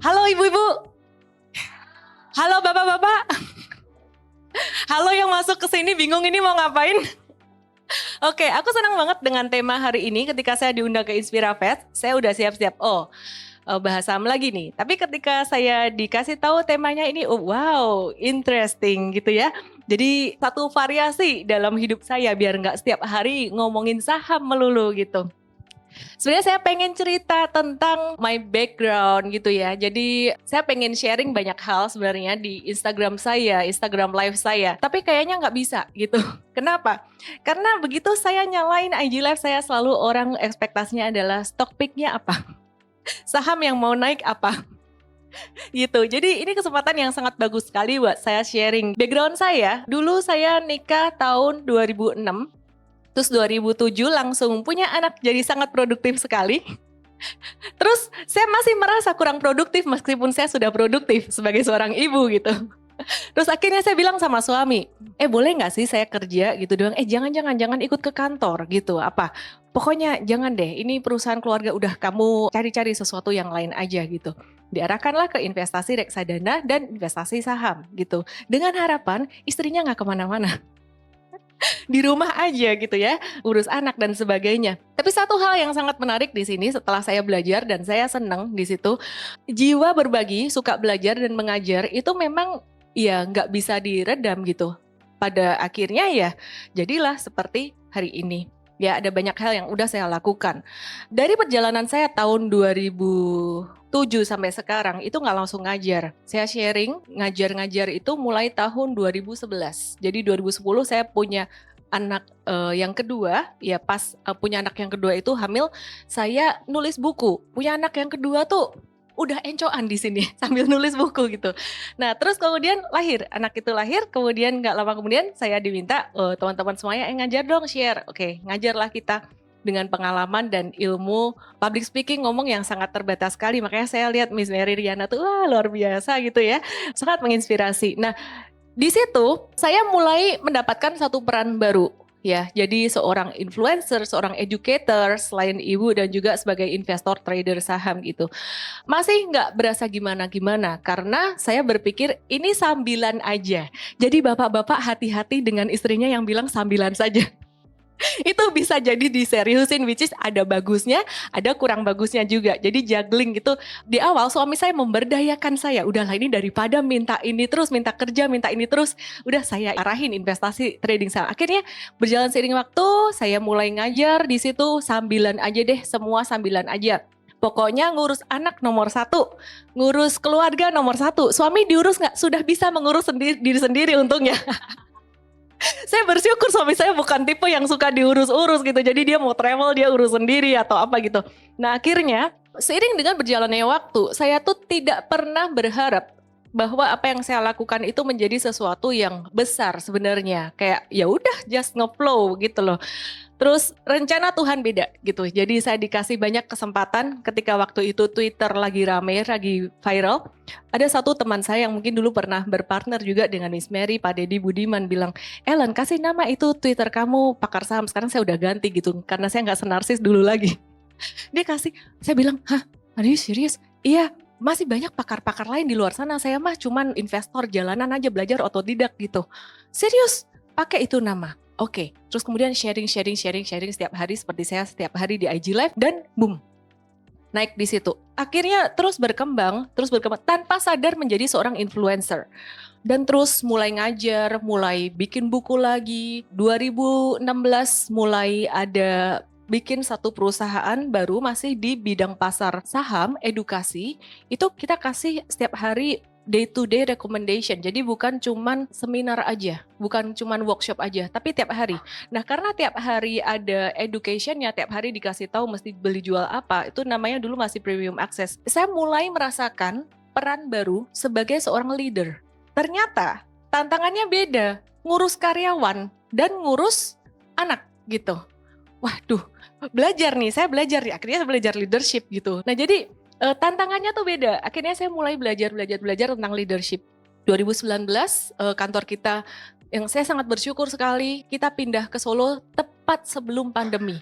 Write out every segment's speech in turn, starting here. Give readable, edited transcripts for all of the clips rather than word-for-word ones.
Halo ibu-ibu, halo bapak-bapak, halo yang masuk ke sini bingung ini mau ngapain? Oke, aku senang banget dengan tema hari ini ketika saya diundang ke Inspirafest, saya udah siap-siap. Bahas saham lagi nih. Tapi ketika saya dikasih tahu temanya ini, oh, wow, interesting gitu ya. Jadi satu variasi dalam hidup saya biar nggak setiap hari ngomongin saham melulu gitu. Sebenarnya saya pengen cerita tentang my background gitu ya. Jadi saya pengen sharing banyak hal sebenarnya di Instagram saya, Instagram live saya. Tapi kayaknya nggak bisa gitu. Kenapa? Karena begitu saya nyalain IG live saya selalu orang ekspektasinya adalah stock picknya apa? Saham yang mau naik apa? Gitu. Jadi ini kesempatan yang sangat bagus sekali buat saya sharing. Background saya, dulu saya nikah tahun 2006. Terus 2007 langsung punya anak jadi sangat produktif sekali. Terus saya masih merasa kurang produktif meskipun saya sudah produktif sebagai seorang ibu gitu. Terus akhirnya saya bilang sama suami, boleh gak sih saya kerja gitu doang? Jangan ikut ke kantor gitu. Apa? Pokoknya jangan deh, ini perusahaan keluarga udah kamu cari-cari sesuatu yang lain aja gitu. Diarahkanlah ke investasi reksadana dan investasi saham gitu. Dengan harapan istrinya gak kemana-mana. Di rumah aja gitu ya, urus anak dan sebagainya. Tapi satu hal yang sangat menarik di sini setelah saya belajar dan saya senang di situ, jiwa berbagi, suka belajar dan mengajar itu memang ya nggak bisa diredam gitu. Pada akhirnya ya jadilah seperti hari ini. Ya ada banyak hal yang udah saya lakukan. Dari perjalanan saya tahun 2007 sampai sekarang itu nggak langsung ngajar. Saya sharing, ngajar-ngajar itu mulai tahun 2011. Jadi 2010 saya punya anak yang kedua, ya pas punya anak yang kedua itu hamil, saya nulis buku. Punya anak yang kedua tuh udah encoan di sini sambil nulis buku gitu. Nah terus kemudian anak itu lahir, kemudian nggak lama kemudian saya diminta teman-teman semuanya ngajar dong share. Oke, ngajarlah kita dengan pengalaman dan ilmu public speaking ngomong yang sangat terbatas sekali. Makanya saya lihat Miss Mary Riana tuh wah luar biasa gitu ya, sangat menginspirasi. Nah di situ saya mulai mendapatkan satu peran baru. Ya, jadi seorang influencer, seorang educator, selain ibu dan juga sebagai investor trader saham gitu. Masih nggak berasa gimana-gimana karena saya berpikir ini sambilan aja. Jadi bapak-bapak hati-hati dengan istrinya yang bilang sambilan saja. Itu bisa jadi diseriusin, which is ada bagusnya, ada kurang bagusnya juga. Jadi juggling gitu. Di awal suami saya memberdayakan saya, udahlah ini daripada minta ini terus, minta kerja, minta ini terus, udah saya arahin investasi trading saham. Akhirnya berjalan seiring waktu, saya mulai ngajar di situ sambilan aja deh, semua sambilan aja. Pokoknya ngurus anak nomor satu, ngurus keluarga nomor satu. Suami diurus nggak? Sudah bisa mengurus diri sendiri untungnya. Saya bersyukur suami saya bukan tipe yang suka diurus-urus gitu. Jadi dia mau travel dia urus sendiri atau apa gitu. Nah akhirnya seiring dengan berjalannya waktu, saya tuh tidak pernah berharap bahwa apa yang saya lakukan itu menjadi sesuatu yang besar sebenarnya. Kayak ya udah just nge-flow gitu loh. Terus rencana Tuhan beda gitu. Jadi saya dikasih banyak kesempatan ketika waktu itu Twitter lagi rame, lagi viral. Ada satu teman saya yang mungkin dulu pernah berpartner juga dengan Miss Mary, Pak Deddy Budiman bilang, Ellen kasih nama itu Twitter kamu pakar saham. Sekarang saya udah ganti gitu karena saya nggak senarsis dulu lagi. Dia kasih, saya bilang, hah are you serious? Iya, masih banyak pakar-pakar lain di luar sana. Saya mah cuman investor jalanan aja belajar otodidak gitu. Serius, pakai itu nama. Oke, terus kemudian sharing setiap hari seperti saya setiap hari di IG Live dan boom, naik di situ. Akhirnya terus berkembang tanpa sadar menjadi seorang influencer. Dan terus mulai ngajar, mulai bikin buku lagi. 2016 mulai ada bikin satu perusahaan baru masih di bidang pasar saham, edukasi. Itu kita kasih setiap hari day to day recommendation. Jadi bukan cuman seminar aja, bukan cuman workshop aja, tapi tiap hari. Nah, karena tiap hari ada educationnya, tiap hari dikasih tahu mesti beli jual apa, itu namanya dulu masih premium access. Saya mulai merasakan peran baru sebagai seorang leader. Ternyata tantangannya beda, ngurus karyawan dan ngurus anak gitu. Waduh, saya belajar nih, akhirnya saya belajar leadership gitu. Nah, jadi tantangannya tuh beda. Akhirnya saya mulai belajar tentang leadership. 2019 kantor kita yang saya sangat bersyukur sekali kita pindah ke Solo tepat sebelum pandemi.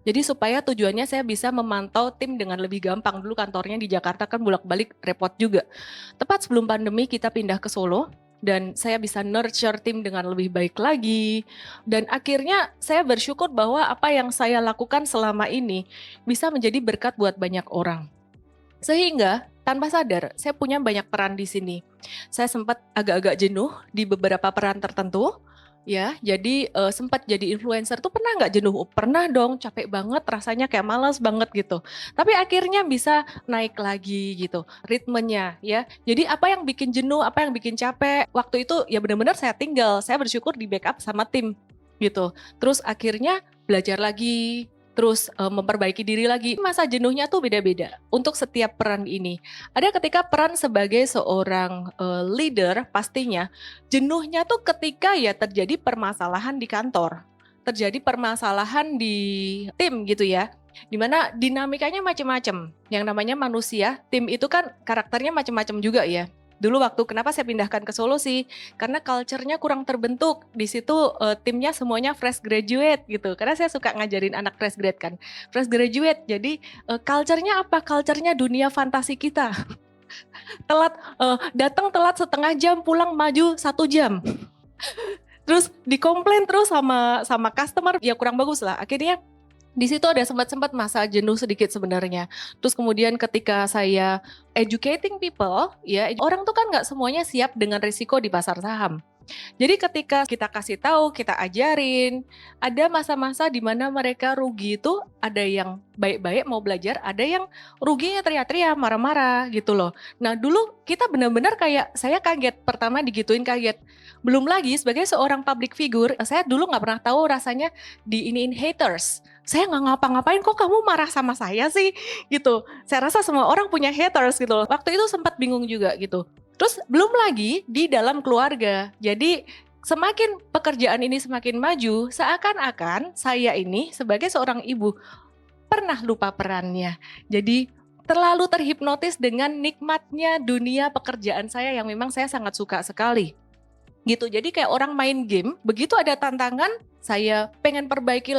Jadi supaya tujuannya saya bisa memantau tim dengan lebih gampang. Dulu kantornya di Jakarta kan bolak-balik repot juga. Tepat sebelum pandemi kita pindah ke Solo dan saya bisa nurture tim dengan lebih baik lagi. Dan akhirnya saya bersyukur bahwa apa yang saya lakukan selama ini bisa menjadi berkat buat banyak orang. Sehingga tanpa sadar saya punya banyak peran di sini. Saya sempat agak-agak jenuh di beberapa peran tertentu. Ya, jadi sempat jadi influencer tuh pernah nggak jenuh? Oh, pernah dong, capek banget, rasanya kayak malas banget gitu. Tapi akhirnya bisa naik lagi gitu, ritmenya ya. Jadi apa yang bikin jenuh, apa yang bikin capek, waktu itu ya benar-benar saya tinggal, saya bersyukur di backup sama tim gitu. Terus akhirnya belajar lagi, terus memperbaiki diri lagi. Masa jenuhnya tuh beda-beda untuk setiap peran ini. Ada ketika peran sebagai seorang leader pastinya jenuhnya tuh ketika ya terjadi permasalahan di kantor, terjadi permasalahan di tim gitu ya. Dimana dinamikanya macam-macam. Yang namanya manusia, tim itu kan karakternya macam-macam juga ya. Dulu waktu kenapa saya pindahkan ke Solo sih, karena culture-nya kurang terbentuk. Di situ timnya semuanya fresh graduate gitu. Karena saya suka ngajarin anak fresh grad kan. Fresh graduate, jadi culture-nya apa? Culture-nya dunia fantasi kita. Telat, datang telat setengah jam, pulang maju 1 jam. Terus dikomplain terus sama customer, ya kurang bagus lah. Akhirnya di situ ada sempat masa jenuh sedikit sebenarnya. Terus kemudian ketika saya educating people, ya orang tuh kan nggak semuanya siap dengan risiko di pasar saham. Jadi ketika kita kasih tahu, kita ajarin, ada masa-masa di mana mereka rugi itu ada yang baik-baik mau belajar, ada yang ruginya teriak-teriak, marah-marah gitu loh. Nah dulu kita benar-benar kayak saya kaget, pertama digituin kaget. Belum lagi sebagai seorang public figure, saya dulu nggak pernah tahu rasanya diiniin haters. Saya nggak ngapa-ngapain kok kamu marah sama saya sih gitu. Saya rasa semua orang punya haters gitu loh. Waktu itu sempat bingung juga gitu. Terus belum lagi di dalam keluarga. Jadi semakin pekerjaan ini semakin maju, seakan-akan saya ini sebagai seorang ibu pernah lupa perannya. Jadi terlalu terhipnotis dengan nikmatnya dunia pekerjaan saya yang memang saya sangat suka sekali. Gitu, jadi kayak orang main game, begitu ada tantangan, saya pengen perbaiki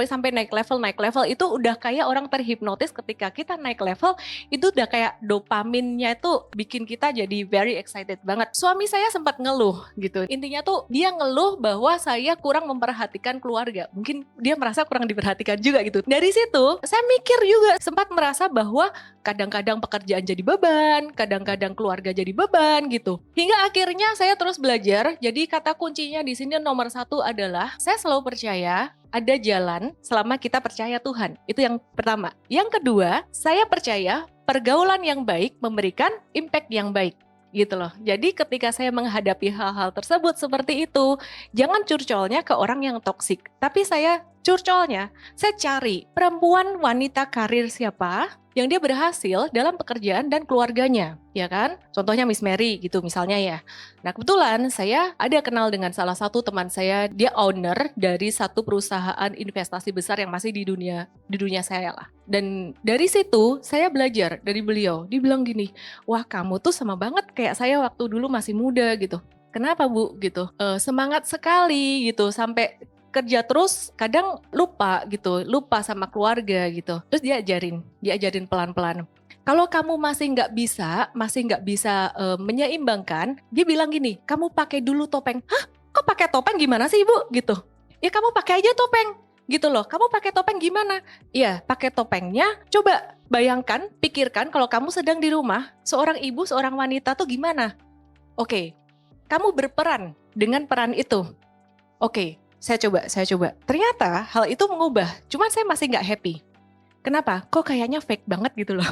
sampai naik level itu udah kayak orang terhipnotis. Ketika kita naik level, itu udah kayak dopaminnya itu bikin kita jadi very excited banget. Suami saya sempat ngeluh gitu, intinya tuh dia ngeluh bahwa saya kurang memperhatikan keluarga, mungkin dia merasa kurang diperhatikan juga gitu. Dari situ, saya mikir juga, sempat merasa bahwa kadang-kadang pekerjaan jadi beban, kadang-kadang keluarga jadi beban gitu. Hingga akhirnya saya terus belajar. Jadi kata kuncinya di sini nomor 1 adalah saya selalu percaya ada jalan selama kita percaya Tuhan. Itu yang pertama. Yang kedua, saya percaya pergaulan yang baik memberikan impact yang baik. Gitu loh. Jadi ketika saya menghadapi hal-hal tersebut seperti itu, jangan curcolnya ke orang yang toksik. Tapi saya curcolnya, saya cari perempuan wanita karir siapa yang dia berhasil dalam pekerjaan dan keluarganya, ya kan? Contohnya Miss Mary gitu misalnya ya. Nah kebetulan saya ada kenal dengan salah satu teman saya, dia owner dari satu perusahaan investasi besar yang masih di dunia saya lah. Dan dari situ saya belajar dari beliau, dia bilang gini, wah kamu tuh sama banget kayak saya waktu dulu masih muda gitu. Kenapa Bu gitu? Semangat sekali gitu sampai kerja terus kadang lupa sama keluarga gitu. Terus diajarin pelan-pelan. Kalau kamu masih nggak bisa menyeimbangkan, dia bilang gini, kamu pakai dulu topeng. Hah? Kok pakai topeng gimana sih Ibu? Gitu. Ya kamu pakai aja topeng. Gitu loh. Kamu pakai topeng gimana? Iya, pakai topengnya. Coba bayangkan, pikirkan kalau kamu sedang di rumah, seorang ibu, seorang wanita tuh gimana? Oke, kamu berperan dengan peran itu. Oke. Saya coba. Ternyata hal itu mengubah, cuman saya masih nggak happy. Kenapa? Kok kayaknya fake banget gitu loh.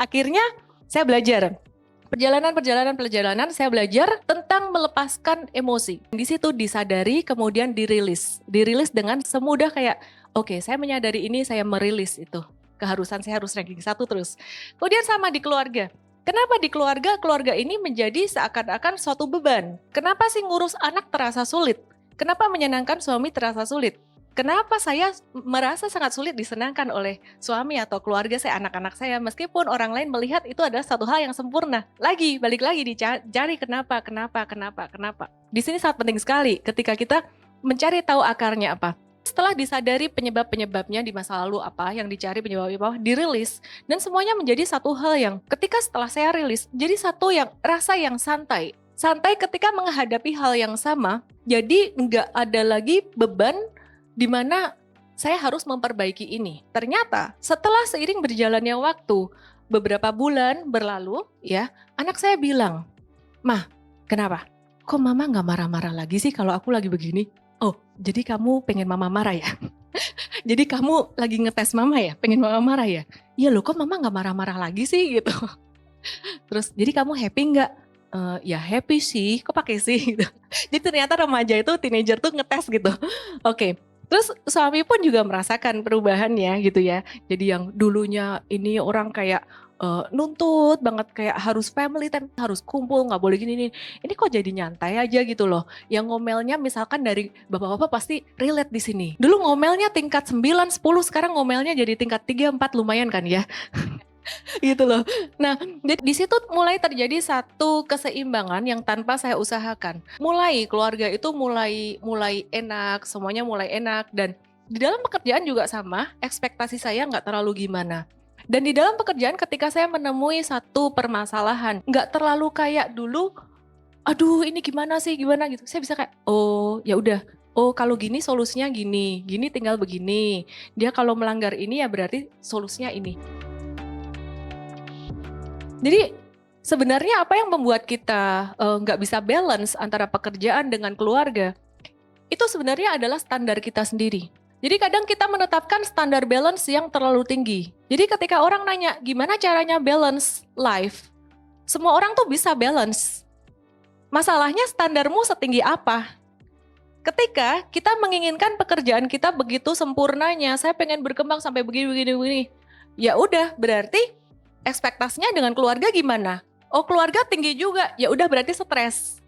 Akhirnya saya belajar. Perjalanan saya belajar tentang melepaskan emosi. Di situ disadari, kemudian dirilis. Dirilis dengan semudah kayak, oke, saya menyadari ini, saya merilis itu. Keharusan saya harus ranking 1 terus. Kemudian sama di keluarga. Kenapa di keluarga ini menjadi seakan-akan suatu beban? Kenapa sih ngurus anak terasa sulit? Kenapa menyenangkan suami terasa sulit? Kenapa saya merasa sangat sulit disenangkan oleh suami atau keluarga saya, anak-anak saya, meskipun orang lain melihat itu adalah satu hal yang sempurna. Balik lagi dicari kenapa. Di sini sangat penting sekali ketika kita mencari tahu akarnya apa. setelah disadari penyebab-penyebabnya di masa lalu apa, yang dicari penyebabnya apa, dirilis. Dan semuanya menjadi satu hal yang ketika setelah saya rilis, jadi satu yang rasa yang santai. Santai ketika menghadapi hal yang sama, jadi nggak ada lagi beban di mana saya harus memperbaiki ini. Ternyata setelah seiring berjalannya waktu, beberapa bulan berlalu, ya, anak saya bilang, "Mah, kenapa? Kok mama nggak marah-marah lagi sih kalau aku lagi begini?" "Oh, jadi kamu pengen mama marah ya?" "Jadi kamu lagi ngetes mama ya? Pengen mama marah ya?" "Iya loh, kok mama nggak marah-marah lagi sih?" gitu. Terus, "Jadi kamu happy nggak?" Ya happy sih, kok pakai sih?" gitu. Jadi ternyata remaja itu, teenager tuh ngetes gitu. Oke. Terus suami pun juga merasakan perubahannya gitu ya. Jadi yang dulunya ini orang kayak nuntut banget, kayak harus family time, harus kumpul, nggak boleh gini nih. Ini kok jadi nyantai aja gitu loh. Yang ngomelnya misalkan dari bapak-bapak pasti relate di sini. Dulu ngomelnya tingkat 9, 10, sekarang ngomelnya jadi tingkat 3, 4, lumayan kan ya. Gitu loh. Nah, di situ mulai terjadi satu keseimbangan yang tanpa saya usahakan. Mulai keluarga itu mulai enak, semuanya mulai enak, dan di dalam pekerjaan juga sama, ekspektasi saya nggak terlalu gimana. Dan di dalam pekerjaan ketika saya menemui satu permasalahan, nggak terlalu kayak dulu, aduh ini gimana sih, gimana gitu. Saya bisa kayak, oh ya udah, oh kalau gini solusinya gini, gini tinggal begini. Dia kalau melanggar ini ya berarti solusinya ini. Jadi sebenarnya apa yang membuat kita nggak bisa balance antara pekerjaan dengan keluarga, itu sebenarnya adalah standar kita sendiri. Jadi kadang kita menetapkan standar balance yang terlalu tinggi. Jadi ketika orang nanya gimana caranya balance life, semua orang tuh bisa balance. Masalahnya standarmu setinggi apa? Ketika kita menginginkan pekerjaan kita begitu sempurnanya, saya pengen berkembang sampai begini. Ya udah, berarti ekspektasinya dengan keluarga gimana? Oh keluarga tinggi juga, ya udah berarti stres.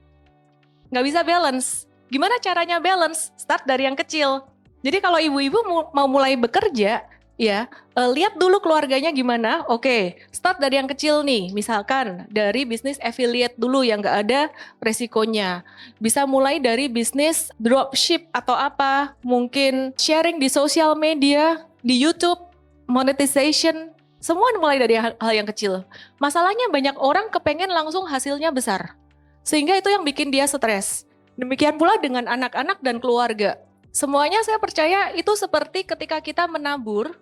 Nggak bisa balance. Gimana caranya balance? Start dari yang kecil. Jadi kalau ibu-ibu mau mulai bekerja, ya lihat dulu keluarganya gimana. Oke, start dari yang kecil nih. Misalkan dari bisnis affiliate dulu yang nggak ada resikonya. Bisa mulai dari bisnis dropship atau apa. Mungkin sharing di sosial media, di YouTube, monetization. Semua mulai dari hal yang kecil. Masalahnya banyak orang kepengen langsung hasilnya besar. Sehingga itu yang bikin dia stres. Demikian pula dengan anak-anak dan keluarga. Semuanya saya percaya itu seperti ketika kita menabur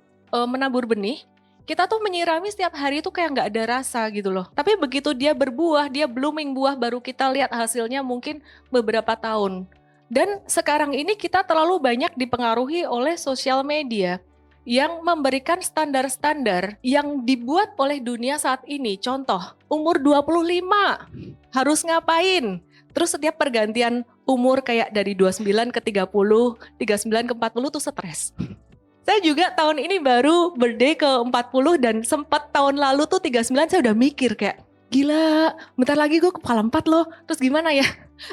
benih. Kita tuh menyirami setiap hari itu kayak nggak ada rasa gitu loh. Tapi begitu dia berbuah, dia blooming buah, baru kita lihat hasilnya mungkin beberapa tahun. Dan sekarang ini kita terlalu banyak dipengaruhi oleh sosial media yang memberikan standar-standar yang dibuat oleh dunia saat ini. Contoh, umur 25 harus ngapain? Terus setiap pergantian umur kayak dari 29 ke 30, 39 ke 40 tuh stres. Saya juga tahun ini baru birthday ke 40 dan sempat tahun lalu tuh 39 saya udah mikir kayak, gila bentar lagi gue kepala 4 loh, terus gimana ya?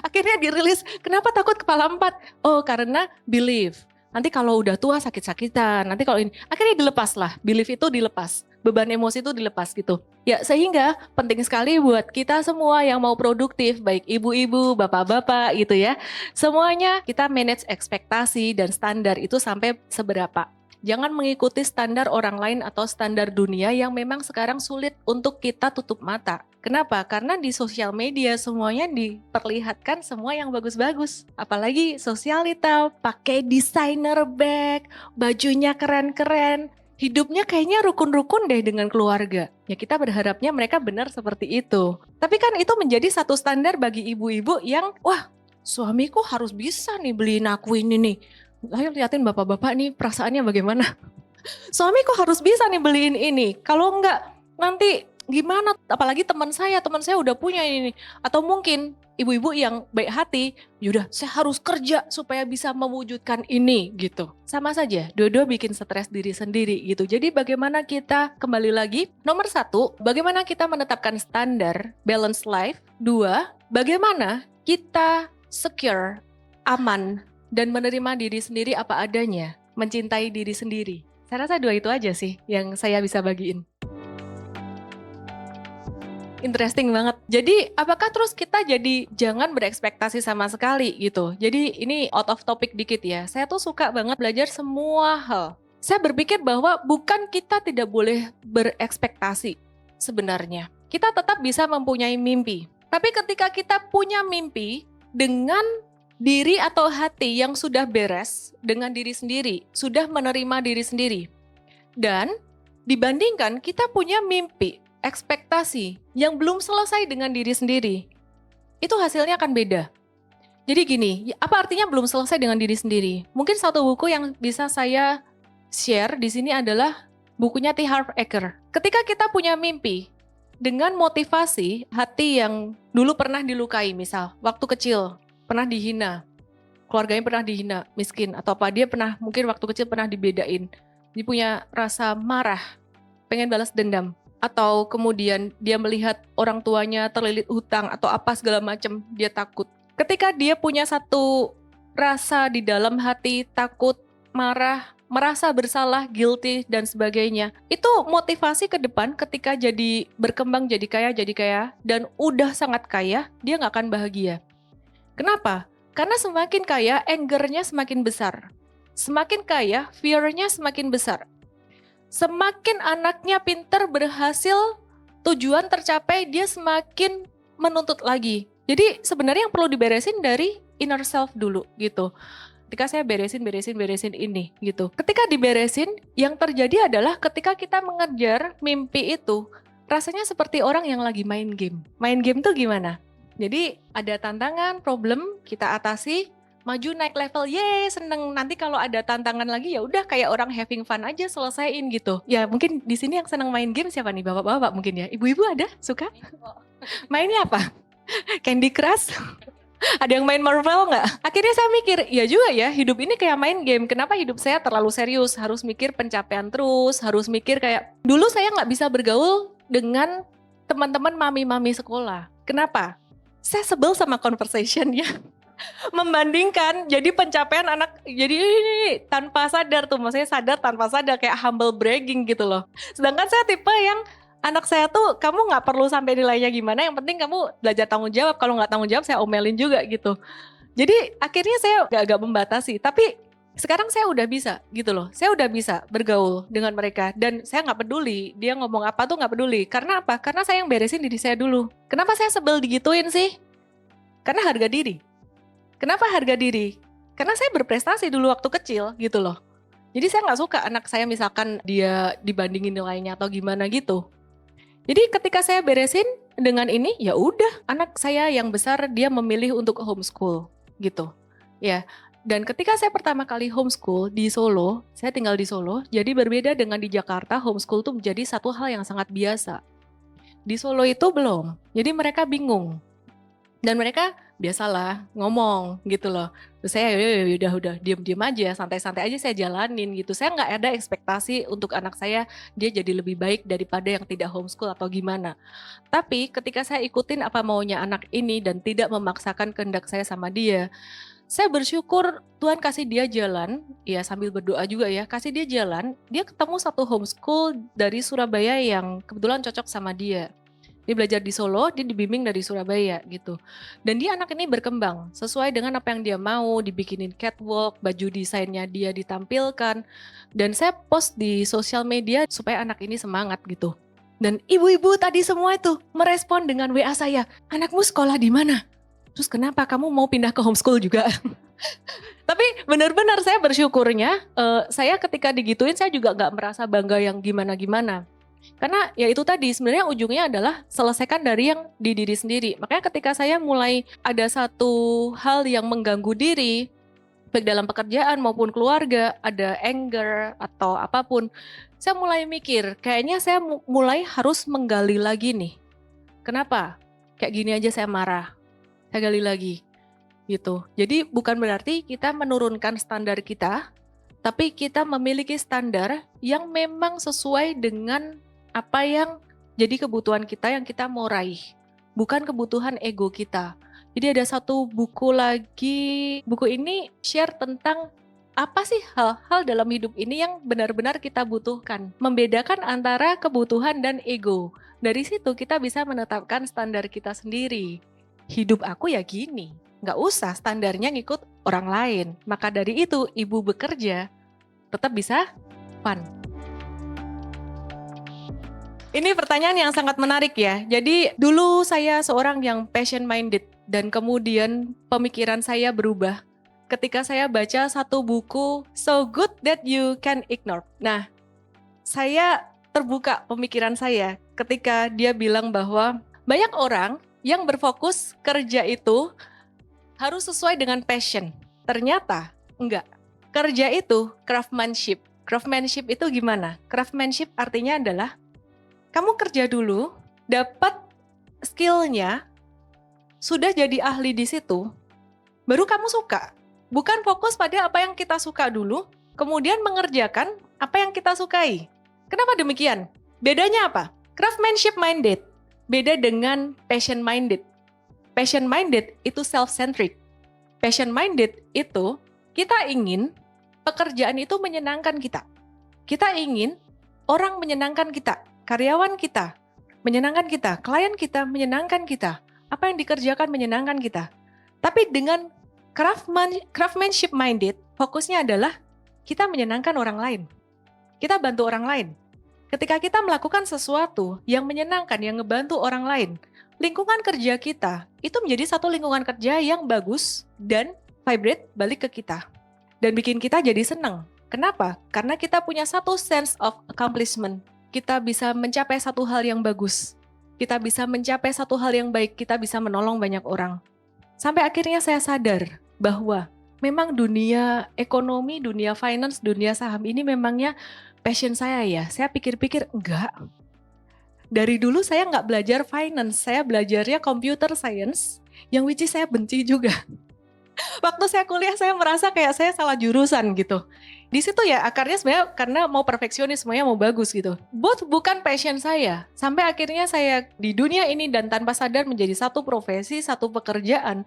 Akhirnya dirilis, kenapa takut kepala 4? Oh karena belief. Nanti kalau udah tua sakit-sakitan, nanti kalau ini, akhirnya dilepas lah, belief itu dilepas, beban emosi itu dilepas gitu. Ya sehingga penting sekali buat kita semua yang mau produktif, baik ibu-ibu, bapak-bapak gitu ya. Semuanya kita manage ekspektasi dan standar itu sampai seberapa. Jangan mengikuti standar orang lain atau standar dunia yang memang sekarang sulit untuk kita tutup mata. Kenapa? Karena di sosial media semuanya diperlihatkan semua yang bagus-bagus. Apalagi sosialita, pakai designer bag, bajunya keren-keren. Hidupnya kayaknya rukun-rukun deh dengan keluarga. Ya kita berharapnya mereka benar seperti itu. Tapi kan itu menjadi satu standar bagi ibu-ibu yang, wah suamiku harus bisa nih beliin aku ini nih. Ayo liatin bapak-bapak nih perasaannya bagaimana. Suamiku harus bisa nih beliin ini. Kalau enggak nanti gimana? Apalagi teman saya udah punya ini. Atau mungkin ibu-ibu yang baik hati, yaudah saya harus kerja supaya bisa mewujudkan ini gitu. Sama saja, dua-dua bikin stres diri sendiri gitu. Jadi bagaimana kita kembali lagi, nomor 1, bagaimana kita menetapkan standar balance life. 2, bagaimana kita secure, aman, dan menerima diri sendiri apa adanya, mencintai diri sendiri. Saya rasa 2 itu aja sih yang saya bisa bagiin. Interesting banget. Jadi apakah terus kita jadi jangan berekspektasi sama sekali gitu. Jadi ini out of topic dikit ya. Saya tuh suka banget belajar semua hal. Saya berpikir bahwa bukan kita tidak boleh berekspektasi sebenarnya. Kita tetap bisa mempunyai mimpi. Tapi ketika kita punya mimpi dengan diri atau hati yang sudah beres dengan diri sendiri, sudah menerima diri sendiri. Dan dibandingkan kita punya mimpi, ekspektasi yang belum selesai dengan diri sendiri, itu hasilnya akan beda. Jadi gini, apa artinya belum selesai dengan diri sendiri? Mungkin satu buku yang bisa saya share di sini adalah bukunya T. Harv Eker. Ketika kita punya mimpi dengan motivasi hati yang dulu pernah dilukai, misal waktu kecil pernah dihina, keluarganya pernah dihina, miskin atau apa, dia pernah mungkin waktu kecil pernah dibedain, dia punya rasa marah, pengen balas dendam. Atau kemudian dia melihat orang tuanya terlilit hutang atau apa segala macam, dia takut. Ketika dia punya satu rasa di dalam hati, takut, marah, merasa bersalah, guilty, dan sebagainya, itu motivasi ke depan ketika jadi berkembang jadi kaya, dan udah sangat kaya, dia nggak akan bahagia. Kenapa? Karena semakin kaya, anger-nya semakin besar. Semakin kaya, fear-nya semakin besar. Semakin anaknya pinter, berhasil, tujuan tercapai, dia semakin menuntut lagi. Jadi sebenarnya yang perlu diberesin dari inner self dulu gitu. Ketika saya beresin ini gitu. Ketika diberesin, yang terjadi adalah ketika kita mengejar mimpi itu, rasanya seperti orang yang lagi main game. Main game tuh gimana? Jadi ada tantangan, problem, kita atasi, maju naik level, yeay seneng. Nanti kalau ada tantangan lagi ya udah kayak orang having fun aja selesaiin gitu. Ya mungkin di sini yang seneng main game siapa nih, bapak-bapak mungkin ya. Ibu-ibu ada suka? Mainnya apa? Candy Crush? Ada yang main Marvel nggak? Akhirnya saya mikir, ya juga ya hidup ini kayak main game. Kenapa hidup saya terlalu serius? Harus mikir pencapaian terus, harus mikir kayak dulu saya nggak bisa bergaul dengan teman-teman mami-mami sekolah. Kenapa? Saya sebel sama conversation-nya. Membandingkan jadi pencapaian anak, jadi ini tanpa sadar tuh, maksudnya sadar tanpa sadar, kayak humble bragging gitu loh. Sedangkan saya tipe yang anak saya tuh, kamu nggak perlu sampai nilainya gimana, yang penting kamu belajar tanggung jawab, kalau nggak tanggung jawab saya omelin juga gitu. Jadi akhirnya saya agak membatasi, tapi sekarang saya udah bisa gitu loh, saya udah bisa bergaul dengan mereka dan saya nggak peduli dia ngomong apa tuh, nggak peduli. Karena apa? Karena saya yang beresin diri saya dulu. Kenapa saya sebel digituin sih? Karena harga diri. Kenapa harga diri? Karena saya berprestasi dulu waktu kecil gitu loh. Jadi saya nggak suka anak saya misalkan dia dibandingin nilainya atau gimana gitu. Jadi ketika saya beresin dengan ini, ya udah anak saya yang besar dia memilih untuk homeschool gitu. Ya. Dan ketika saya pertama kali homeschool di Solo, saya tinggal di Solo, jadi berbeda dengan di Jakarta, homeschool itu menjadi satu hal yang sangat biasa. Di Solo itu belum. Jadi mereka bingung. Dan mereka biasalah ngomong gitu loh. Terus saya udah diam-diam aja, santai-santai aja saya jalanin gitu. Saya nggak ada ekspektasi untuk anak saya dia jadi lebih baik daripada yang tidak homeschool atau gimana. Tapi ketika saya ikutin apa maunya anak ini dan tidak memaksakan kehendak saya sama dia, saya bersyukur Tuhan kasih dia jalan, ya sambil berdoa juga ya, kasih dia jalan, dia ketemu satu homeschool dari Surabaya yang kebetulan cocok sama dia. Dia belajar di Solo, dia dibimbing dari Surabaya gitu. Dan dia anak ini berkembang sesuai dengan apa yang dia mau, dibikinin catwalk, baju desainnya dia ditampilkan. Dan saya post di sosial media supaya anak ini semangat gitu. Dan ibu-ibu tadi semua itu merespon dengan WA saya, anakmu sekolah di mana? Terus kenapa kamu mau pindah ke homeschool juga? Tapi benar-benar saya bersyukurnya, saya ketika digituin saya juga gak merasa bangga yang gimana-gimana. Karena ya itu tadi sebenarnya ujungnya adalah selesaikan dari yang di diri sendiri. Makanya ketika saya mulai ada satu hal yang mengganggu diri, baik dalam pekerjaan maupun keluarga, ada anger atau apapun, saya mulai mikir kayaknya saya mulai harus menggali lagi nih. Kenapa? Kayak gini aja saya marah, saya gali lagi gitu. Jadi bukan berarti kita menurunkan standar kita, tapi kita memiliki standar yang memang sesuai dengan apa yang jadi kebutuhan kita yang kita mau raih, bukan kebutuhan ego kita. Jadi ada satu buku lagi, buku ini share tentang apa sih hal-hal dalam hidup ini yang benar-benar kita butuhkan. Membedakan antara kebutuhan dan ego. Dari situ kita bisa menetapkan standar kita sendiri. Hidup aku ya gini, nggak usah standarnya ngikut orang lain. Maka dari itu ibu bekerja tetap bisa fun. Ini pertanyaan yang sangat menarik ya. Jadi dulu saya seorang yang passion minded dan kemudian pemikiran saya berubah ketika saya baca satu buku So Good That You Can Ignore. Nah, saya terbuka pemikiran saya ketika dia bilang bahwa banyak orang yang berfokus kerja itu harus sesuai dengan passion. Ternyata enggak. Kerja itu craftsmanship. Craftsmanship itu gimana? Craftsmanship artinya adalah kamu kerja dulu, dapat skillnya, sudah jadi ahli di situ, baru kamu suka. Bukan fokus pada apa yang kita suka dulu, kemudian mengerjakan apa yang kita sukai. Kenapa demikian? Bedanya apa? Craftsmanship minded, beda dengan passion minded. Passion minded itu self-centric. Passion minded itu kita ingin pekerjaan itu menyenangkan kita. Kita ingin orang menyenangkan kita. Karyawan kita menyenangkan kita, klien kita menyenangkan kita, apa yang dikerjakan menyenangkan kita. Tapi dengan craftsmanship minded, fokusnya adalah kita menyenangkan orang lain. Kita bantu orang lain. Ketika kita melakukan sesuatu yang menyenangkan, yang ngebantu orang lain, lingkungan kerja kita itu menjadi satu lingkungan kerja yang bagus dan vibrate balik ke kita. Dan bikin kita jadi senang. Kenapa? Karena kita punya satu sense of accomplishment. Kita bisa mencapai satu hal yang bagus. Kita bisa mencapai satu hal yang baik. Kita bisa menolong banyak orang. Sampai akhirnya saya sadar bahwa memang dunia ekonomi, dunia finance, dunia saham ini memangnya passion saya ya. Saya pikir-pikir enggak. Dari dulu saya nggak belajar finance. Saya belajarnya computer science. Yang which is saya benci juga. Waktu saya kuliah saya merasa kayak saya salah jurusan gitu. Di situ ya akarnya sebenarnya karena mau perfeksionis, semuanya mau bagus gitu. Bukan passion saya. Sampai akhirnya saya di dunia ini dan tanpa sadar menjadi satu profesi, satu pekerjaan.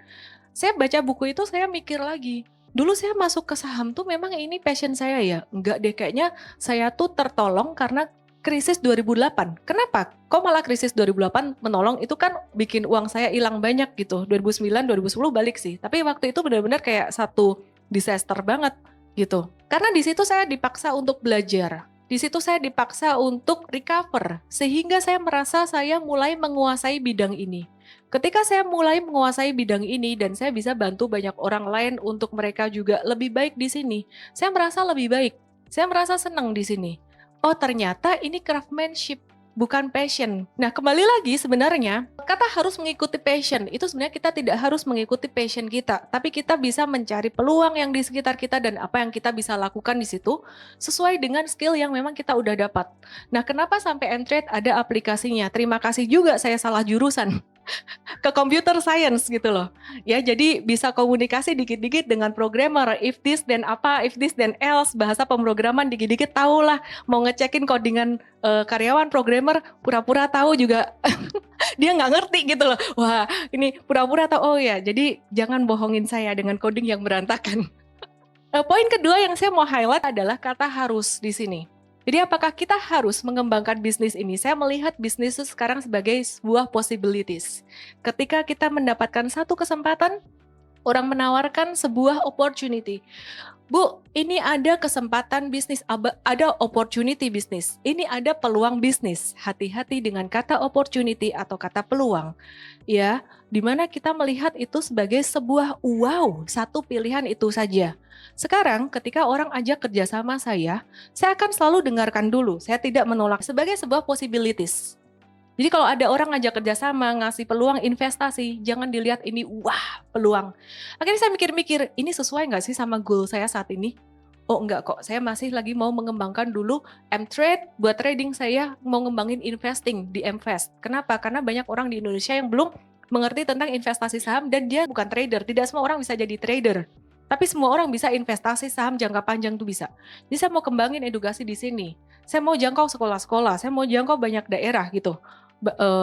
Saya baca buku itu saya mikir lagi. Dulu saya masuk ke saham tuh memang ini passion saya ya? Enggak deh, kayaknya saya tuh tertolong karena krisis 2008. Kenapa? Kok malah krisis 2008 menolong? Itu kan bikin uang saya hilang banyak gitu. 2009, 2010 balik sih. Tapi waktu itu benar-benar kayak satu disaster banget gitu. Karena di situ saya dipaksa untuk belajar. Di situ saya dipaksa untuk recover. Sehingga saya merasa saya mulai menguasai bidang ini. Ketika saya mulai menguasai bidang ini dan saya bisa bantu banyak orang lain untuk mereka juga lebih baik di sini, saya merasa lebih baik. Saya merasa senang di sini. Oh ternyata ini craftsmanship, bukan passion. Nah kembali lagi sebenarnya, kata harus mengikuti passion, itu sebenarnya kita tidak harus mengikuti passion kita. Tapi kita bisa mencari peluang yang di sekitar kita dan apa yang kita bisa lakukan di situ, sesuai dengan skill yang memang kita udah dapat. Nah kenapa sampai N-Trade ada aplikasinya? Terima kasih juga saya salah jurusan. Ke computer science gitu loh. Ya, jadi bisa komunikasi dikit-dikit dengan programmer, if this then apa, if this then else, bahasa pemrograman dikit-dikit tahulah, mau ngecekin codingan karyawan programmer pura-pura tahu juga. Dia nggak ngerti gitu loh. Wah, ini pura-pura tahu. Oh ya, jadi jangan bohongin saya dengan coding yang berantakan. Poin kedua yang saya mau highlight adalah kata harus di sini. Jadi apakah kita harus mengembangkan bisnis ini? Saya melihat bisnis itu sekarang sebagai sebuah possibilities. Ketika kita mendapatkan satu kesempatan, orang menawarkan sebuah opportunity. Bu, ini ada kesempatan bisnis, ada opportunity bisnis. Ini ada peluang bisnis. Hati-hati dengan kata opportunity atau kata peluang. Ya, dimana kita melihat itu sebagai sebuah wow, satu pilihan itu saja. Sekarang ketika orang ajak kerjasama saya akan selalu dengarkan dulu. Saya tidak menolak sebagai sebuah possibilities. Jadi kalau ada orang ngajak kerjasama, ngasih peluang investasi, jangan dilihat ini wah peluang. Akhirnya saya mikir-mikir, ini sesuai nggak sih sama goal saya saat ini? Oh enggak kok, saya masih lagi mau mengembangkan dulu M-Trade, buat trading saya mau ngembangin investing di M-Fast. Kenapa? Karena banyak orang di Indonesia yang belum mengerti tentang investasi saham dan dia bukan trader. Tidak semua orang bisa jadi trader. Tapi semua orang bisa investasi saham jangka panjang tuh bisa. Jadi saya mau kembangin edukasi di sini. Saya mau jangkau sekolah-sekolah, saya mau jangkau banyak daerah gitu.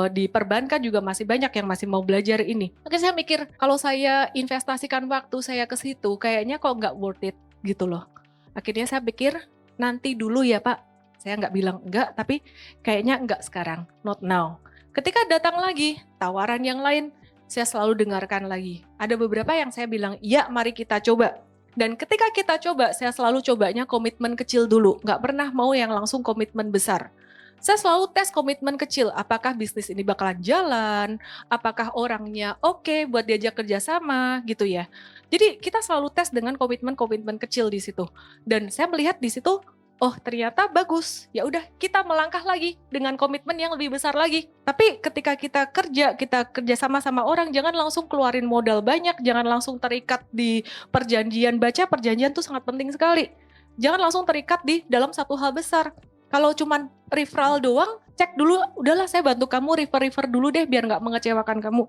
Di perbankan juga masih banyak yang masih mau belajar ini. Oke, saya mikir kalau saya investasikan waktu saya ke situ, kayaknya kok nggak worth it. gitu loh. Akhirnya saya pikir nanti dulu ya Pak. Saya nggak bilang enggak, tapi kayaknya enggak sekarang, not now. Ketika datang lagi tawaran yang lain, saya selalu dengarkan lagi. Ada beberapa yang saya bilang, iya mari kita coba. Dan ketika kita coba, saya selalu cobanya komitmen kecil dulu. Nggak pernah mau yang langsung komitmen besar. Saya selalu tes komitmen kecil, apakah bisnis ini bakalan jalan, apakah orangnya oke buat diajak kerjasama gitu ya. Jadi kita selalu tes dengan komitmen-komitmen kecil di situ. Dan saya melihat di situ, oh ternyata bagus. Ya udah kita melangkah lagi dengan komitmen yang lebih besar lagi. Tapi ketika kita kerja sama orang, jangan langsung keluarin modal banyak, jangan langsung terikat di perjanjian. Baca perjanjian itu sangat penting sekali. Jangan langsung terikat di dalam satu hal besar. Kalau cuman referral doang, cek dulu, udahlah saya bantu kamu refer dulu deh biar nggak mengecewakan kamu.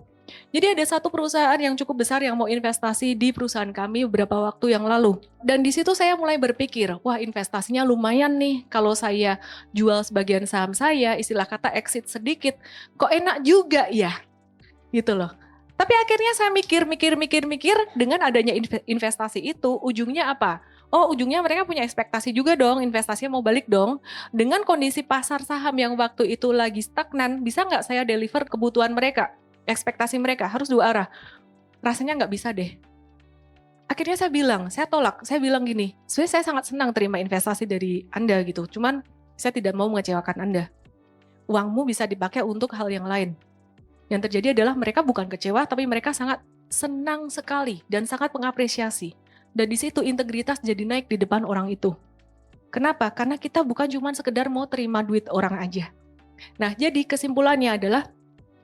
Jadi ada satu perusahaan yang cukup besar yang mau investasi di perusahaan kami beberapa waktu yang lalu. Dan di situ saya mulai berpikir, wah investasinya lumayan nih kalau saya jual sebagian saham saya, istilah kata exit sedikit, kok enak juga ya, gitu loh. Tapi akhirnya saya mikir dengan adanya investasi itu, ujungnya apa? Oh ujungnya mereka punya ekspektasi juga dong, investasinya mau balik dong. Dengan kondisi pasar saham yang waktu itu lagi stagnan, bisa nggak saya deliver kebutuhan mereka? Ekspektasi mereka harus dua arah. Rasanya nggak bisa deh. Akhirnya saya tolak. Saya bilang gini, sebenarnya saya sangat senang terima investasi dari Anda gitu. Cuman saya tidak mau mengecewakan Anda. Uangmu bisa dipakai untuk hal yang lain. Yang terjadi adalah mereka bukan kecewa, tapi mereka sangat senang sekali dan sangat mengapresiasi. Dan di situ integritas jadi naik di depan orang itu. Kenapa? Karena kita bukan cuma sekedar mau terima duit orang aja. Nah, jadi kesimpulannya adalah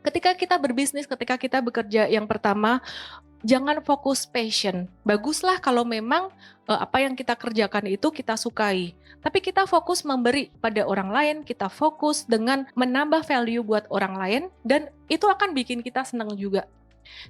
ketika kita berbisnis, ketika kita bekerja, yang pertama, jangan fokus passion. Baguslah kalau memang apa yang kita kerjakan itu kita sukai. Tapi kita fokus memberi pada orang lain, kita fokus dengan menambah value buat orang lain, dan itu akan bikin kita senang juga.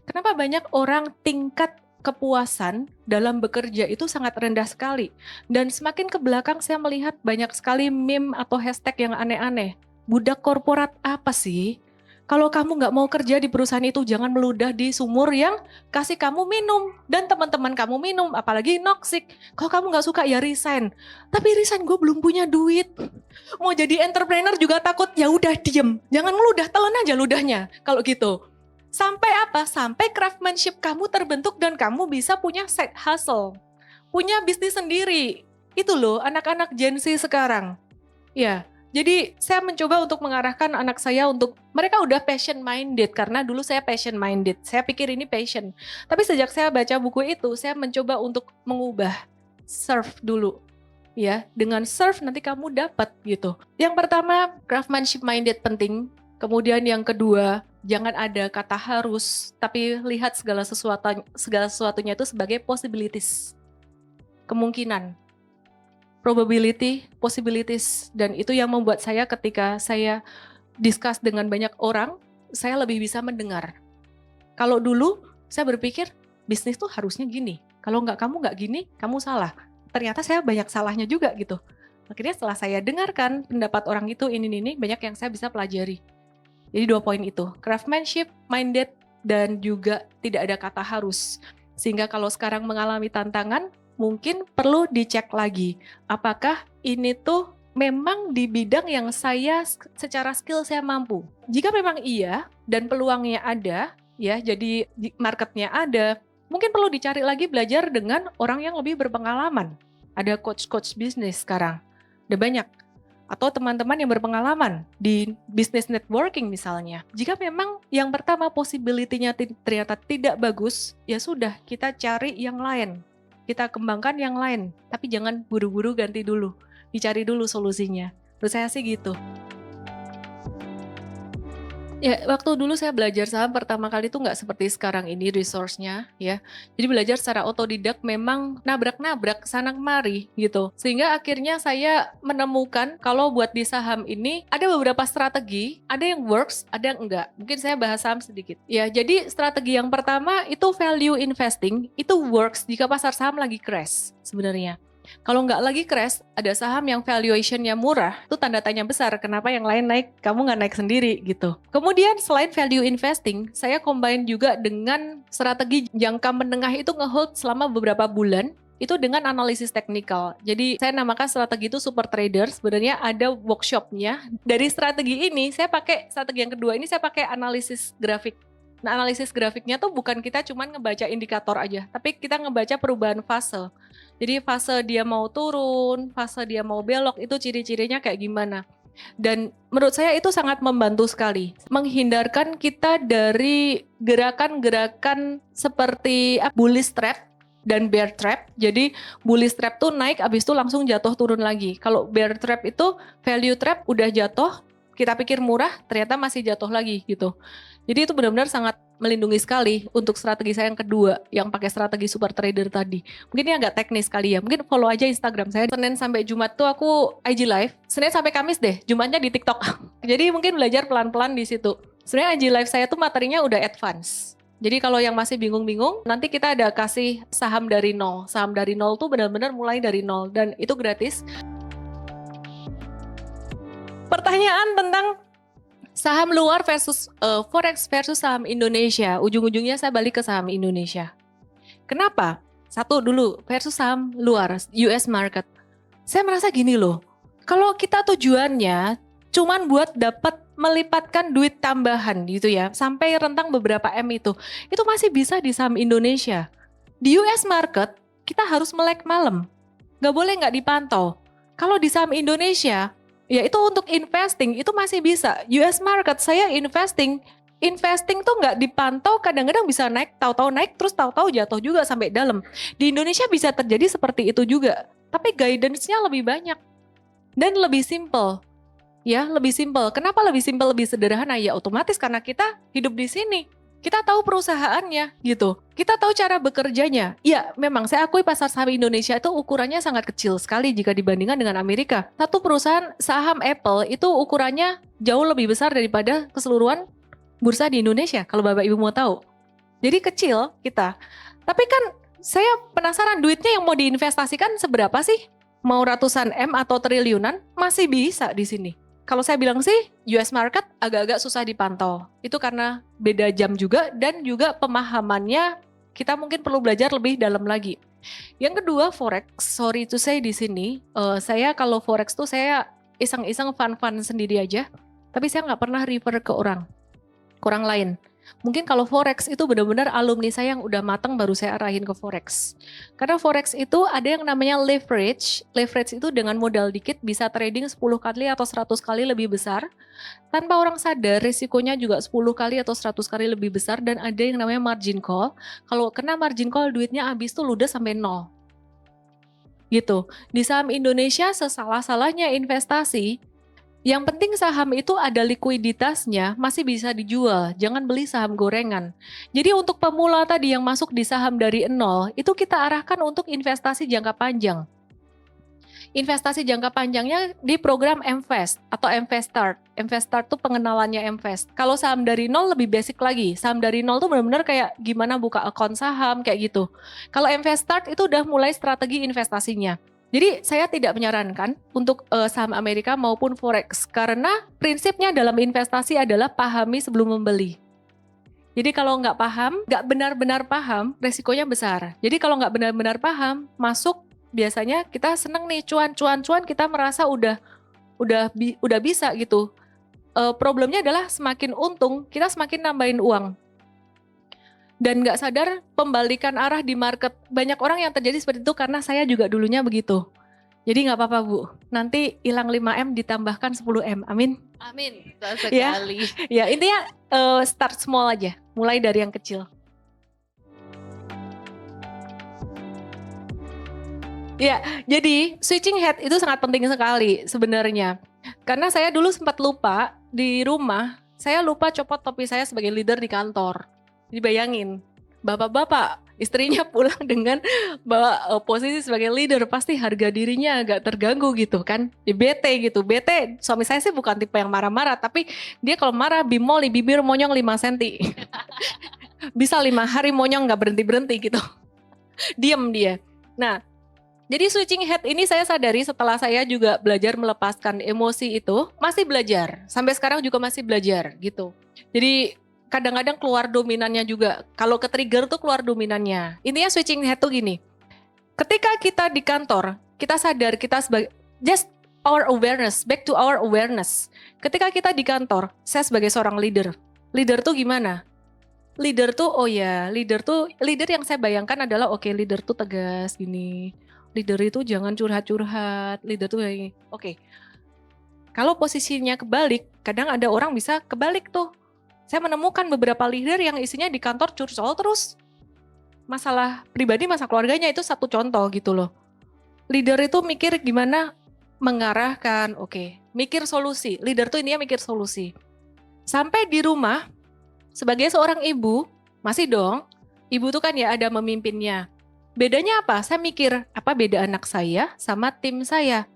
Kenapa banyak orang tingkat kepuasan dalam bekerja itu sangat rendah sekali. Dan semakin ke belakang saya melihat banyak sekali meme atau hashtag yang aneh-aneh. Budak korporat apa sih? Kalau kamu nggak mau kerja di perusahaan itu, jangan meludah di sumur yang kasih kamu minum. Dan teman-teman kamu minum, apalagi noxic. Kalau kamu nggak suka ya resign. Tapi resign gue belum punya duit. Mau jadi entrepreneur juga takut, ya udah diem. Jangan meludah, telan aja ludahnya kalau gitu. Sampai apa? Sampai craftsmanship kamu terbentuk dan kamu bisa punya side hustle. Punya bisnis sendiri. Itu loh anak-anak Gen Z sekarang. Ya, jadi saya mencoba untuk mengarahkan anak saya untuk, mereka udah passion minded. Karena dulu saya passion minded. Saya pikir ini passion. Tapi sejak saya baca buku itu, saya mencoba untuk mengubah. Serve dulu. Ya, dengan serve nanti kamu dapat gitu. Yang pertama, craftsmanship minded penting. Kemudian yang kedua, jangan ada kata harus, tapi lihat segala sesuatunya itu sebagai possibilities. Kemungkinan, probability, possibilities, dan itu yang membuat saya ketika saya discuss dengan banyak orang, saya lebih bisa mendengar. Kalau dulu saya berpikir bisnis tuh harusnya gini, kalau kamu nggak gini, kamu salah. Ternyata saya banyak salahnya juga gitu. Akhirnya setelah saya dengarkan pendapat orang itu ini banyak yang saya bisa pelajari. Jadi 2 poin itu, craftsmanship, minded, dan juga tidak ada kata harus. Sehingga kalau sekarang mengalami tantangan, mungkin perlu dicek lagi. Apakah ini tuh memang di bidang yang saya secara skill saya mampu. Jika memang iya, dan peluangnya ada, ya jadi marketnya ada, mungkin perlu dicari lagi belajar dengan orang yang lebih berpengalaman. Ada coach-coach bisnis sekarang, ada banyak. Atau teman-teman yang berpengalaman di business networking misalnya. Jika memang yang pertama possibility-nya ternyata tidak bagus, ya sudah kita cari yang lain. Kita kembangkan yang lain, tapi jangan buru-buru ganti dulu. Dicari dulu solusinya. Menurut saya sih gitu. Ya, waktu dulu saya belajar saham pertama kali itu nggak seperti sekarang ini resource-nya ya. Jadi belajar secara otodidak memang nabrak-nabrak sana kemari gitu. Sehingga akhirnya saya menemukan kalau buat di saham ini ada beberapa strategi, ada yang works, ada yang enggak. Mungkin saya bahas saham sedikit. Ya, jadi strategi yang pertama itu value investing, itu works jika pasar saham lagi crash sebenarnya. Kalau nggak lagi crash, ada saham yang valuation-nya murah, itu tanda tanya besar, kenapa yang lain naik, kamu nggak naik sendiri gitu. Kemudian selain value investing, saya combine juga dengan strategi jangka menengah itu nge-hold selama beberapa bulan, itu dengan analisis teknikal. Jadi saya namakan strategi itu super trader. Sebenarnya ada workshopnya. Dari strategi ini saya pakai strategi yang kedua ini saya pakai analisis grafik. Nah, analisis grafiknya tuh bukan kita cuman ngebaca indikator aja, tapi kita ngebaca perubahan fase. Jadi fase dia mau turun, fase dia mau belok, itu ciri-cirinya kayak gimana. Dan menurut saya itu sangat membantu sekali, menghindarkan kita dari gerakan-gerakan seperti bullish trap dan bear trap. Jadi bullish trap tuh naik, abis itu langsung jatuh turun lagi. Kalau bear trap itu value trap udah jatuh, kita pikir murah, ternyata masih jatuh lagi gitu. Jadi itu benar-benar sangat melindungi sekali untuk strategi saya yang kedua, yang pakai strategi super trader tadi. Mungkin ini agak teknis kali ya, mungkin follow aja Instagram saya. Senin sampai Jumat tuh aku IG live, Senin sampai Kamis deh, Jumatnya di TikTok. Jadi mungkin belajar pelan-pelan di situ. Sebenarnya IG live saya tuh materinya udah advance. Jadi kalau yang masih bingung-bingung, nanti kita ada kasih saham dari nol. Saham dari nol tuh benar-benar mulai dari nol dan itu gratis. Pertanyaan tentang saham luar versus forex versus saham Indonesia. Ujung-ujungnya saya balik ke saham Indonesia. Kenapa? Satu dulu versus saham luar US market. Saya merasa gini loh. Kalau kita tujuannya cuman buat dapat melipatkan duit tambahan gitu ya, sampai rentang beberapa M itu masih bisa di saham Indonesia. Di US market kita harus melek malam. Gak boleh nggak dipantau. Kalau di saham Indonesia ya itu untuk investing, itu masih bisa. US market saya investing tuh nggak dipantau, kadang-kadang bisa naik, tahu-tahu naik, terus tahu-tahu jatuh juga sampai dalam. Di Indonesia bisa terjadi seperti itu juga, tapi guidance-nya lebih banyak dan lebih simple. Ya, lebih simple. Kenapa lebih simple, lebih sederhana? Ya otomatis karena kita hidup di sini. Kita tahu perusahaannya gitu. Kita tahu cara bekerjanya. Ya memang saya akui pasar saham Indonesia itu ukurannya sangat kecil sekali jika dibandingkan dengan Amerika. Satu perusahaan saham Apple itu ukurannya jauh lebih besar daripada keseluruhan bursa di Indonesia kalau Bapak Ibu mau tahu. Jadi kecil kita. Tapi kan saya penasaran duitnya yang mau diinvestasikan seberapa sih? Mau ratusan M atau triliunan? Masih bisa di sini. Kalau saya bilang sih, US market agak-agak susah dipantau. Itu karena beda jam juga dan juga pemahamannya kita mungkin perlu belajar lebih dalam lagi. Yang kedua, forex. Sorry to say di sini, saya kalau forex tuh saya iseng-iseng fun-fun sendiri aja. Tapi saya nggak pernah refer ke orang lain. Mungkin kalau forex itu benar-benar alumni saya yang udah matang baru saya arahin ke forex. Karena forex itu ada yang namanya leverage. Leverage itu dengan modal dikit bisa trading 10 kali atau 100 kali lebih besar. Tanpa orang sadar risikonya juga 10 kali atau 100 kali lebih besar. Dan ada yang namanya margin call. Kalau kena margin call duitnya habis tuh ludes sampai nol. Gitu. Di saham Indonesia sesalah-salahnya investasi. Yang penting saham itu ada likuiditasnya, masih bisa dijual, jangan beli saham gorengan. Jadi untuk pemula tadi yang masuk di saham dari nol, itu kita arahkan untuk investasi jangka panjang. Investasi jangka panjangnya di program MVest atau MVestart. MVestart itu pengenalannya MVest. Kalau saham dari nol lebih basic lagi. Saham dari nol tuh benar-benar kayak gimana buka akun saham, kayak gitu. Kalau MVestart itu udah mulai strategi investasinya. Jadi saya tidak menyarankan untuk saham Amerika maupun forex karena prinsipnya dalam investasi adalah pahami sebelum membeli. Jadi kalau nggak paham, nggak benar-benar paham, resikonya besar. Jadi kalau nggak benar-benar paham, masuk biasanya kita seneng nih cuan kita merasa udah bisa gitu. Problemnya adalah semakin untung kita semakin nambahin uang. Dan nggak sadar pembalikan arah di market. Banyak orang yang terjadi seperti itu karena saya juga dulunya begitu. Jadi nggak apa-apa Bu, nanti hilang 5M ditambahkan 10M, amin. Amin, sekali. Ya intinya start small aja, mulai dari yang kecil. Ya, jadi switching head itu sangat penting sekali sebenarnya. Karena saya dulu sempat lupa di rumah, saya lupa copot topi saya sebagai leader di kantor. Dibayangin, bapak-bapak istrinya pulang dengan posisi sebagai leader, pasti harga dirinya agak terganggu gitu kan. Bete gitu, bete. Suami saya sih bukan tipe yang marah-marah, tapi dia kalau marah bimoli, bibir monyong 5 cm. Bisa 5 hari monyong gak berhenti-berhenti gitu. Diem dia. Nah, jadi switching head ini saya sadari setelah saya juga belajar melepaskan emosi itu, masih belajar. Sampai sekarang juga masih belajar gitu. Jadi kadang-kadang keluar dominannya juga. Kalau ke trigger tuh keluar dominannya. Intinya switching head tuh gini. Ketika kita di kantor, kita sadar kita sebagai just our awareness, back to our awareness. Ketika kita di kantor, saya sebagai seorang leader. Leader tuh gimana? Leader tuh leader yang saya bayangkan adalah leader tuh tegas gini. Leader itu jangan curhat-curhat. Leader tuh kayak gini. Oke. Kalau posisinya kebalik, kadang ada orang bisa kebalik tuh. Saya menemukan beberapa leader yang isinya di kantor curcol terus. Masalah pribadi, masalah keluarganya itu satu contoh gitu loh. Leader itu mikir gimana mengarahkan, mikir solusi. Leader tuh intinya mikir solusi. Sampai di rumah, sebagai seorang ibu, masih dong, ibu tuh kan ya ada memimpinnya. Bedanya apa? Saya mikir, apa beda anak saya sama tim saya?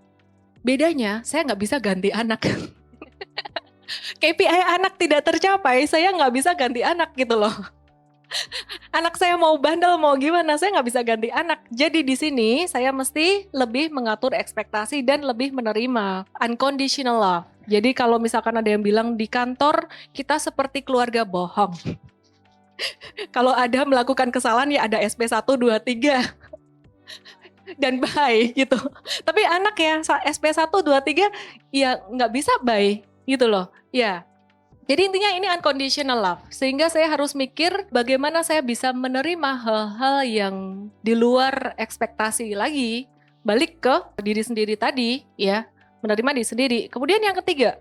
Bedanya, saya nggak bisa ganti anak. KPI anak tidak tercapai, saya nggak bisa ganti anak gitu loh. Anak saya mau bandel mau gimana, saya nggak bisa ganti anak. Jadi di sini saya mesti lebih mengatur ekspektasi dan lebih menerima unconditional love. Jadi kalau misalkan ada yang bilang di kantor kita seperti keluarga bohong. Kalau ada melakukan kesalahan ya ada SP 1, 2, 3 dan bye gitu. Tapi anak ya SP 1, 2, 3 ya nggak bisa bye gitu loh. Ya. Jadi intinya ini unconditional love, sehingga saya harus mikir bagaimana saya bisa menerima hal-hal yang di luar ekspektasi lagi, balik ke diri sendiri tadi ya, menerima diri sendiri. Kemudian yang ketiga,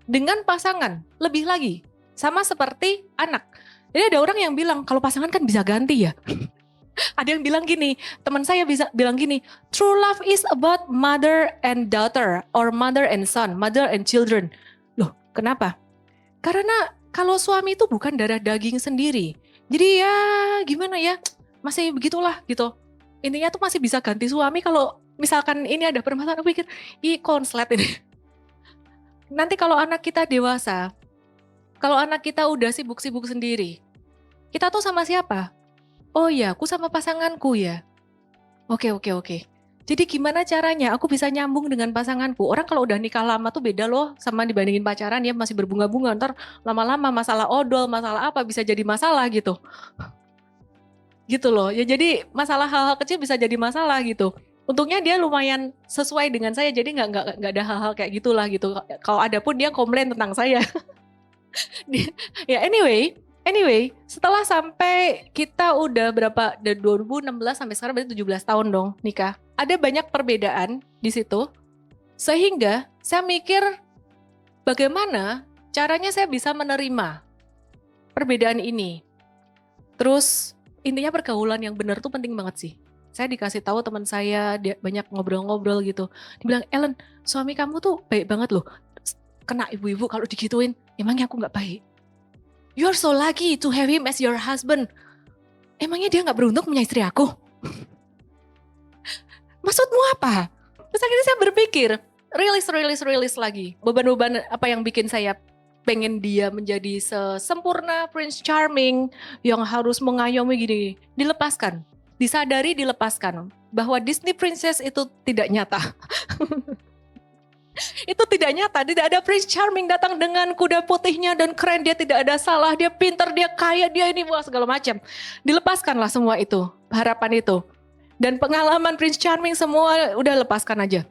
dengan pasangan, lebih lagi, sama seperti anak. Jadi ada orang yang bilang, kalau pasangan kan bisa ganti ya. Ada yang bilang gini, teman saya bisa bilang gini, true love is about mother and daughter, or mother and son, mother and children. Loh, kenapa? Karena kalau suami itu bukan darah daging sendiri. Jadi ya gimana ya, masih begitulah gitu. Intinya tuh masih bisa ganti suami kalau misalkan ini ada permasalahan. Aku pikir, konslet ini. Nanti kalau anak kita dewasa, kalau anak kita udah sibuk-sibuk sendiri, kita tuh sama siapa? Oh ya, aku sama pasanganku ya. Oke. Jadi gimana caranya aku bisa nyambung dengan pasanganku? Orang kalau udah nikah lama tuh beda loh sama dibandingin pacaran, ya masih berbunga-bunga. Ntar lama-lama masalah odol, masalah apa bisa jadi masalah gitu. Gitu loh, ya jadi masalah hal-hal kecil bisa jadi masalah gitu. Untungnya dia lumayan sesuai dengan saya, jadi nggak ada hal-hal kayak gitulah gitu. Kalau ada pun dia komplain tentang saya. Ya anyway, setelah sampai kita udah berapa, dari 2016 sampai sekarang berarti 17 tahun dong nikah. Ada banyak perbedaan di situ, sehingga saya mikir bagaimana caranya saya bisa menerima perbedaan ini. Terus intinya pergaulan yang benar tuh penting banget sih. Saya dikasih tahu teman saya, dia banyak ngobrol-ngobrol gitu. Dia bilang, Ellen, suami kamu tuh baik banget loh. Kena ibu-ibu kalau digituin, emangnya aku nggak baik? You are so lucky to have him as your husband. Emangnya dia nggak beruntung punya istri aku? Maksudmu apa? Terus akhirnya saya berpikir, rilis lagi. Beban-beban apa yang bikin saya pengen dia menjadi sesempurna Prince Charming yang harus mengayomi gini, dilepaskan. Disadari, dilepaskan. Bahwa Disney Princess itu tidak nyata. Itu tidak nyata, tidak ada Prince Charming datang dengan kuda putihnya dan keren, dia tidak ada salah, dia pintar, dia kaya, dia ini segala macam. Dilepaskanlah semua itu, harapan itu. Dan pengalaman Prince Charming semua udah lepaskan aja.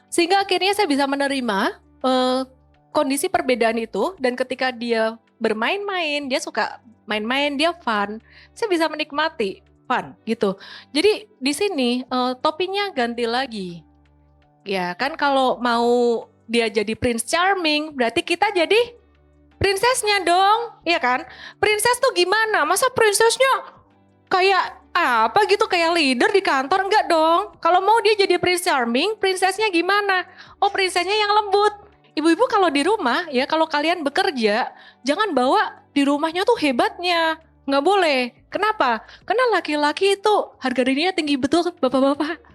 Sehingga akhirnya saya bisa menerima kondisi perbedaan itu, dan ketika dia bermain-main, dia suka main-main, dia fun, saya bisa menikmati fun gitu. Jadi di sini topinya ganti lagi. Ya kan, kalau mau dia jadi Prince Charming, berarti kita jadi princessnya dong, iya kan? Princess tuh gimana? Masa princessnya kayak apa gitu, kayak leader di kantor? Enggak dong. Kalau mau dia jadi Prince Charming, princessnya gimana? Oh, princessnya yang lembut. Ibu-ibu kalau di rumah, ya kalau kalian bekerja, jangan bawa di rumahnya tuh hebatnya. Nggak boleh. Kenapa? Karena laki-laki itu harga dirinya tinggi betul, bapak-bapak.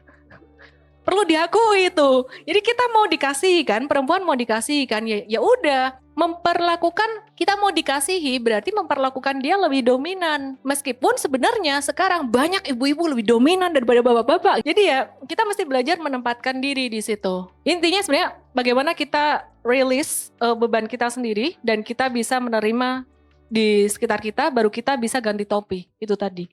Perlu diakui itu. Jadi kita mau dikasih kan, perempuan mau dikasih kan, ya udah, memperlakukan, kita mau dikasihi berarti memperlakukan dia lebih dominan. Meskipun sebenarnya sekarang banyak ibu-ibu lebih dominan daripada bapak-bapak. Jadi ya kita mesti belajar menempatkan diri di situ. Intinya sebenarnya bagaimana kita release beban kita sendiri dan kita bisa menerima di sekitar kita, baru kita bisa ganti topi. Itu tadi.